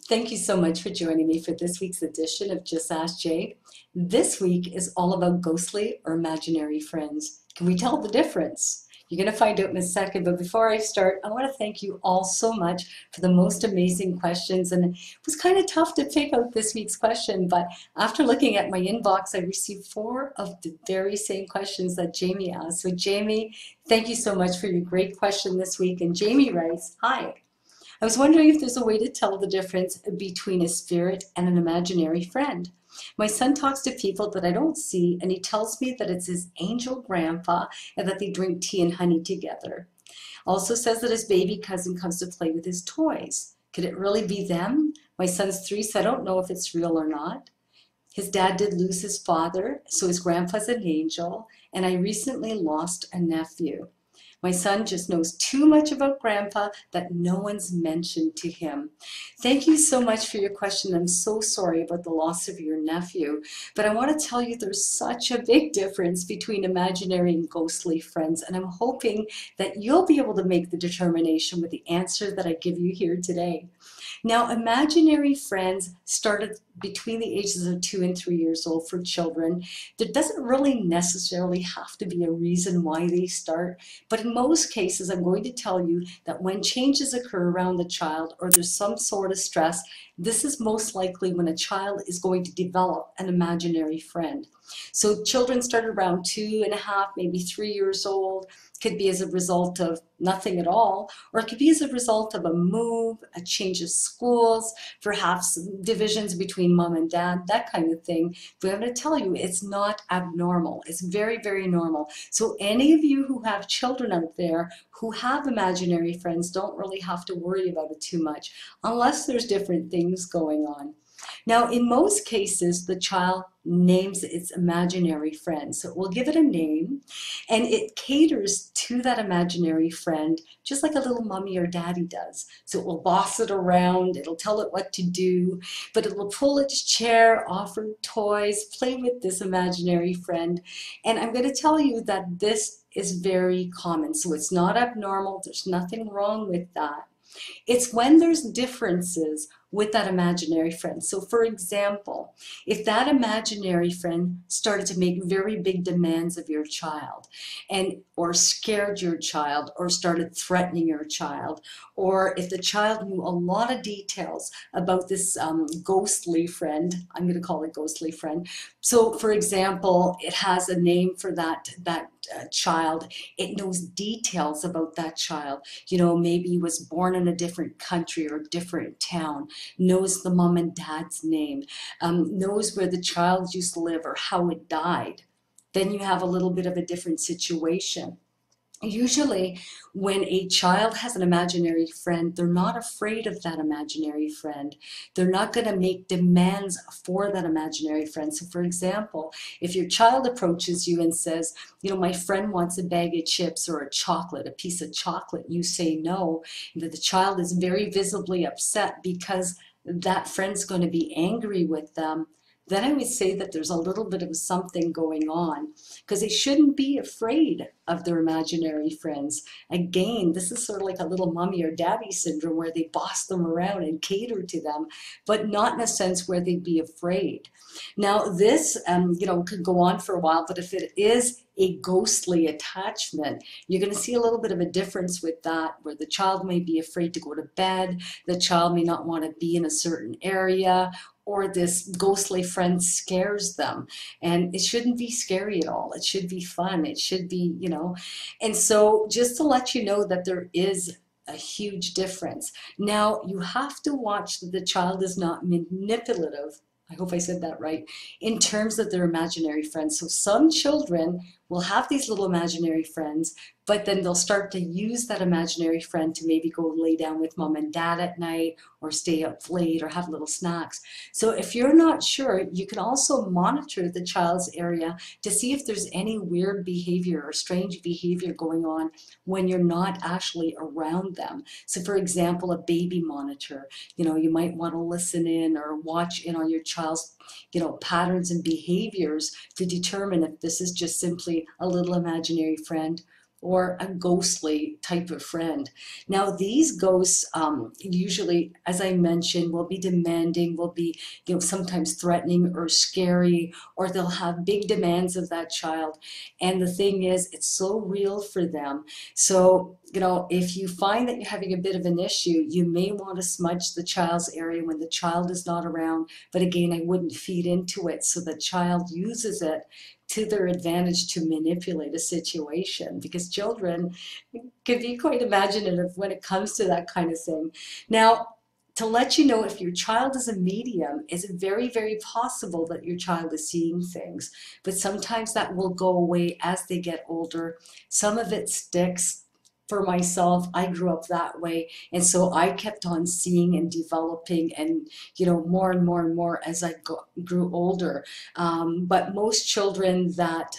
Thank you so much for joining me for this week's edition of Just Ask Jay. This week is all about ghostly or imaginary friends. Can we tell the difference? You're going to find out in a second, but before I start, I want to thank you all so much for the most amazing questions. And it was kind of tough to pick out this week's question, but after looking at my inbox, I received 4 of the very same questions that Jamie asked. So Jamie, thank you so much for your great question this week. And Jamie writes, hi. I was wondering if there's a way to tell the difference between a spirit and an imaginary friend. My son talks to people that I don't see, and he tells me that it's his angel grandpa and that they drink tea and honey together. Also says that his baby cousin comes to play with his toys. Could it really be them? My son's 3, so I don't know if it's real or not. His dad did lose his father, so his grandpa's an angel, and I recently lost a nephew. My son just knows too much about grandpa that no one's mentioned to him. Thank you so much for your question. I'm so sorry about the loss of your nephew, but I want to tell you there's such a big difference between imaginary and ghostly friends, and I'm hoping that you'll be able to make the determination with the answer that I give you here today. Now, imaginary friends started between the ages of 2 and 3 years old for children. There doesn't really necessarily have to be a reason why they start, but in most cases, I'm going to tell you that when changes occur around the child or there's some sort of stress, this is most likely when a child is going to develop an imaginary friend. So children start around 2.5, maybe 3 years old. Could be as a result of nothing at all, or it could be as a result of a move, a change of schools, perhaps divisions between mom and dad, that kind of thing. But I'm going to tell you, it's not abnormal. It's very, very normal. So any of you who have children out there who have imaginary friends don't really have to worry about it too much, unless there's different things going on. Now, in most cases, the child names its imaginary friend. So we'll give it a name, and it caters to that imaginary friend just like a little mommy or daddy does. So it will boss it around, it'll tell it what to do, but it will pull its chair, offer toys, play with this imaginary friend. And I'm going to tell you that this is very common. So it's not abnormal, there's nothing wrong with that. It's when there's differences with that imaginary friend. So for example, if that imaginary friend started to make very big demands of your child or scared your child or started threatening your child, or if the child knew a lot of details about this ghostly friend, I'm going to call it ghostly friend. So for example, it has a name for that child. It knows details about that child. You know, maybe he was born in a different country or different town, knows the mom and dad's name, knows where the child used to live or how it died. Then you have a little bit of a different situation. Usually when a child has an imaginary friend, they're not afraid of that imaginary friend. They're not going to make demands for that imaginary friend. So for example, if your child approaches you and says, you know, my friend wants a bag of chips or a chocolate, a piece of chocolate, and you say no, that the child is very visibly upset because that friend's going to be angry with them, then I would say that there's a little bit of something going on, because they shouldn't be afraid of their imaginary friends. Again, this is sort of like a little mommy or daddy syndrome where they boss them around and cater to them, but not in a sense where they'd be afraid. Now this, could go on for a while, but if it is a ghostly attachment, you're going to see a little bit of a difference with that, where the child may be afraid to go to bed, the child may not want to be in a certain area, or this ghostly friend scares them. And it shouldn't be scary at all. It should be fun. It should be, and so just to let you know that there is a huge difference. Now, you have to watch that the child is not manipulative. I hope I said that right, in terms of their imaginary friends. So some children will have these little imaginary friends, but then they'll start to use that imaginary friend to maybe go lay down with mom and dad at night or stay up late or have little snacks. So if you're not sure, you can also monitor the child's area to see if there's any weird behavior or strange behavior going on when you're not actually around them. So for example, a baby monitor, you might want to listen in or watch in on your child's, patterns and behaviors to determine if this is just simply a little imaginary friend, or a ghostly type of friend. Now, these ghosts usually, as I mentioned, will be demanding, will be, sometimes threatening or scary, or they'll have big demands of that child. And the thing is, it's so real for them. So, if you find that you're having a bit of an issue, you may want to smudge the child's area when the child is not around. But again, I wouldn't feed into it so the child uses it to their advantage to manipulate a situation, because children can be quite imaginative when it comes to that kind of thing. Now, to let you know, if your child is a medium, it's very, very possible that your child is seeing things, but sometimes that will go away as they get older. Some of it sticks. For myself, I grew up that way, and so I kept on seeing and developing, and more and more and more as I grew older. But most children that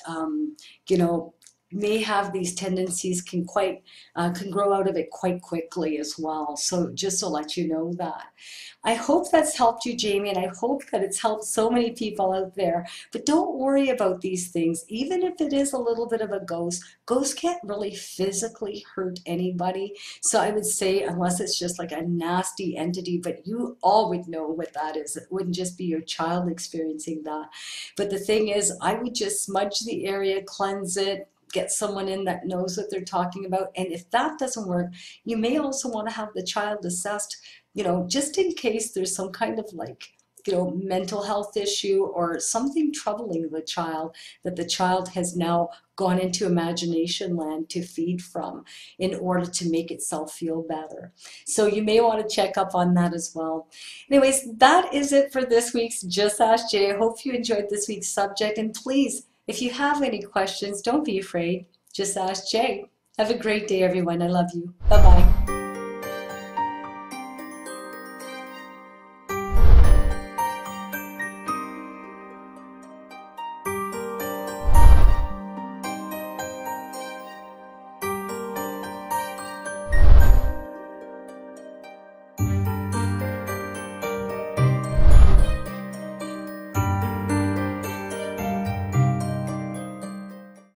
you know may have these tendencies can grow out of it quite quickly as well. So just to let you know that. I hope that's helped you, Jamie, and I hope that it's helped so many people out there. But don't worry about these things. Even if it is a little bit of a ghost, ghosts can't really physically hurt anybody. So I would say, unless it's just like a nasty entity, but you all would know what that is. It wouldn't just be your child experiencing that. But the thing is, I would just smudge the area, cleanse it, get someone in that knows what they're talking about. And if that doesn't work, you may also want to have the child assessed, just in case there's some kind of mental health issue or something troubling the child that the child has now gone into imagination land to feed from in order to make itself feel better. So you may want to check up on that as well. Anyways, that is it for this week's Just Ask Jay. I hope you enjoyed this week's subject, and please, if you have any questions, don't be afraid. Just ask Jay. Have a great day, everyone. I love you. Bye-bye.